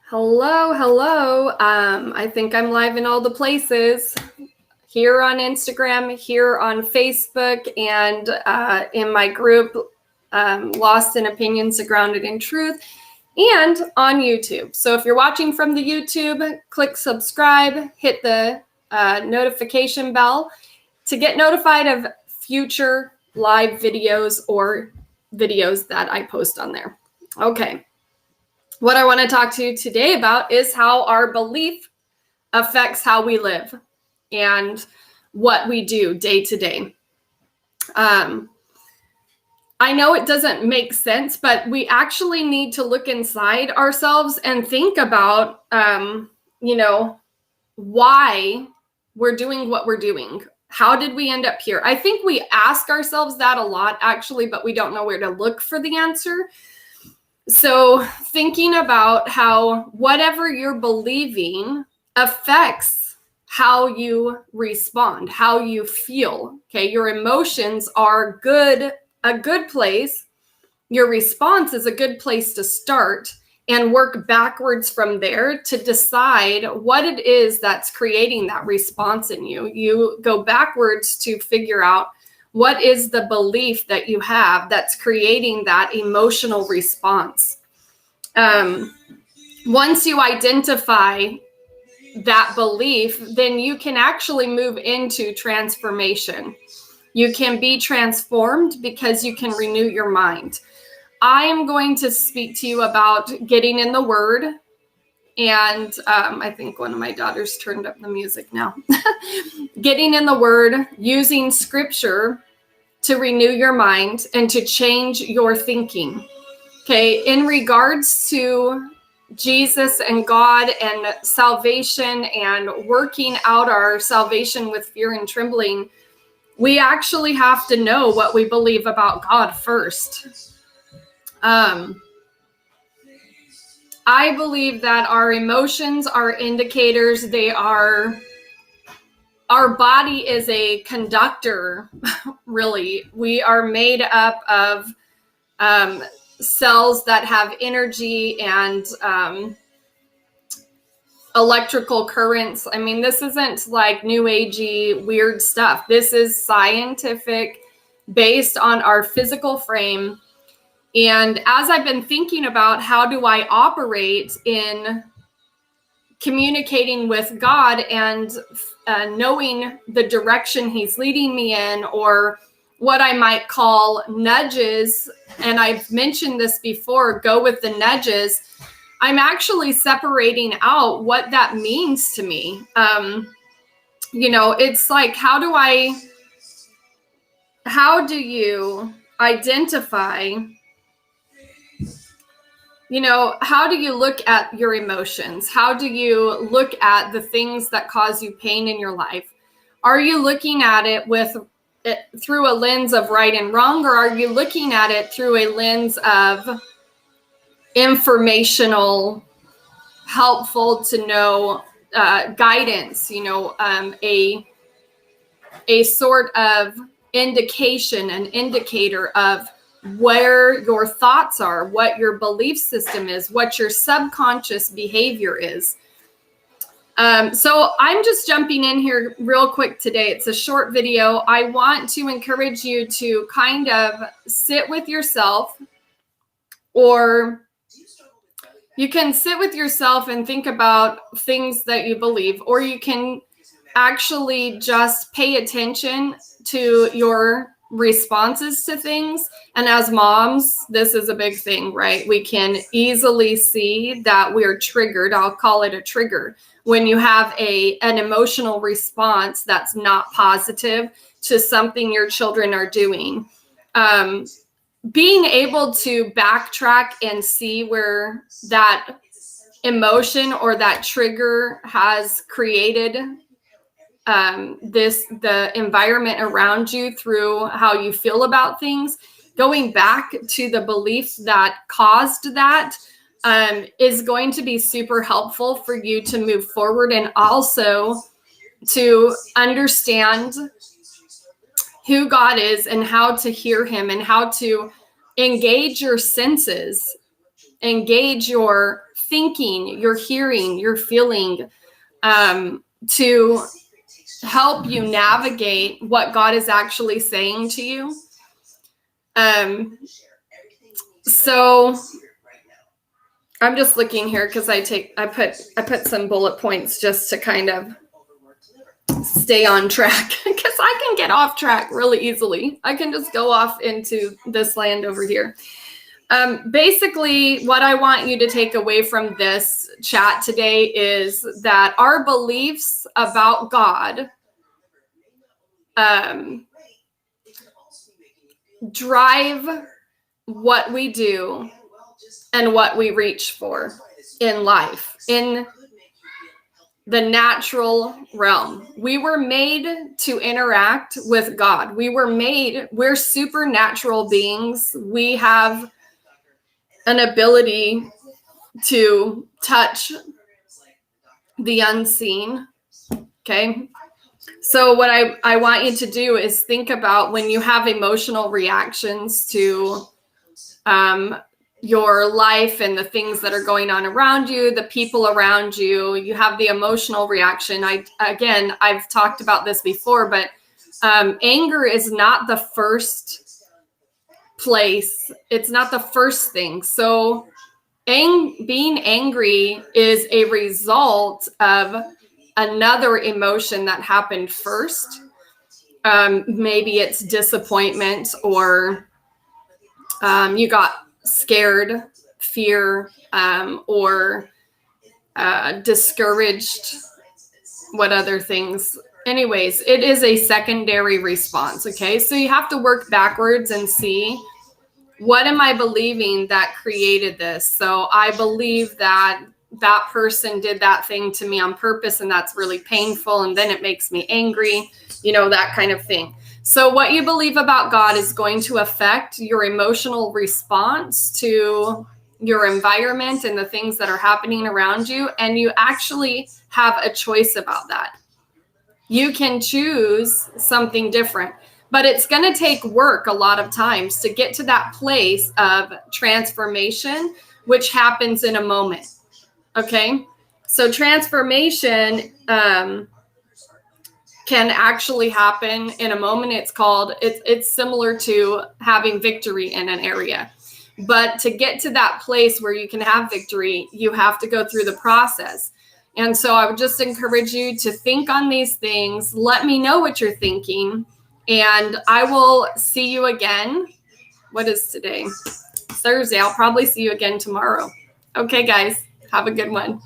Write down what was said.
Hello, hello. I think I'm live in all the places. Here on Instagram, here on Facebook, and in my group, Lost in Opinions, Grounded in Truth, and on YouTube. So if you're watching from the YouTube, click subscribe, hit the notification bell to get notified of future live videos or videos that I post on there. Okay. What I want to talk to you today about is how our belief affects how we live and what we do day to day. I know it doesn't make sense, but we actually need to look inside ourselves and think about, why we're doing what we're doing. How did we end up here? I think we ask ourselves that a lot, actually, but we don't know where to look for the answer. So thinking about how whatever you're believing affects how you respond, how you feel. Okay, your emotions are a good place. Your response is a good place to start and work backwards from there to decide what it is that's creating that response in you. You go backwards to figure out what is the belief that you have that's creating that emotional response. Once you identify that belief, then you can actually move into transformation. You can be transformed because you can renew your mind. I am going to speak to you about getting in the Word. And I think one of my daughters turned up the music now. Getting in the Word, using Scripture to renew your mind and to change your thinking. Okay, in regards to Jesus and God and salvation and working out our salvation with fear and trembling, we actually have to know what we believe about God first. I believe that our emotions are indicators. Our body is a conductor, really. We are made up of cells that have energy and electrical currents. I mean, this isn't like new agey weird stuff. This is scientific, based on our physical frame. And as I've been thinking about how do I operate in communicating with God and knowing the direction He's leading me in, or what I might call nudges, and I've mentioned this before, go with the nudges, I'm actually separating out what that means to me. It's like, how do you identify, how do you look at your emotions? How do you look at the things that cause you pain in your life? Are you looking at it through a lens of right and wrong, or are you looking at it through a lens of informational, helpful to know guidance, a sort of indication, an indicator of where your thoughts are, what your belief system is, what your subconscious behavior is. So I'm just jumping in here real quick today. It's a short video. I want to encourage you to kind of sit with yourself, or you can sit with yourself and think about things that you believe, or you can actually just pay attention to your responses to things. And as moms, this is a big thing, right? We can easily see that we're triggered. I'll call it a trigger. When you have an emotional response that's not positive to something your children are doing. Being able to backtrack and see where that emotion or that trigger has created the environment around you through how you feel about things, going back to the beliefs that caused that is going to be super helpful for you to move forward, and also to understand who God is and how to hear Him and how to engage your senses, engage your thinking, you're hearing, you're feeling, to help you navigate what God is actually saying to you. So I'm just looking here because I put some bullet points just to kind of stay on track, because I can get off track really easily. I can just go off into this land over here. Basically, what I want you to take away from this chat today is that our beliefs about God drive what we do and what we reach for in life, in the natural realm. We were made to interact with God. We're supernatural beings. We have an ability to touch the unseen. Okay. So what I want you to do is think about when you have emotional reactions to your life and the things that are going on around you, the people around you, you have the emotional reaction. I've talked about this before, but anger is not the first place. It's not the first thing. So being angry is a result of another emotion that happened first. Maybe it's disappointment, or you got scared, fear, or discouraged. What other things? Anyways, it is a secondary response. Okay, so you have to work backwards and see, what am I believing that created this? So I believe that that person did that thing to me on purpose, and that's really painful, and then it makes me angry, that kind of thing. So what you believe about God is going to affect your emotional response to your environment and the things that are happening around you, and you actually have a choice about that. You can choose something different. But it's going to take work a lot of times to get to that place of transformation, which happens in a moment. Okay? So transformation can actually happen in a moment. It's similar to having victory in an area. But to get to that place where you can have victory, you have to go through the process. And so I would just encourage you to think on these things. Let me know what you're thinking. And I will see you again. What is today? Thursday. I'll probably see you again tomorrow. Okay, guys, have a good one.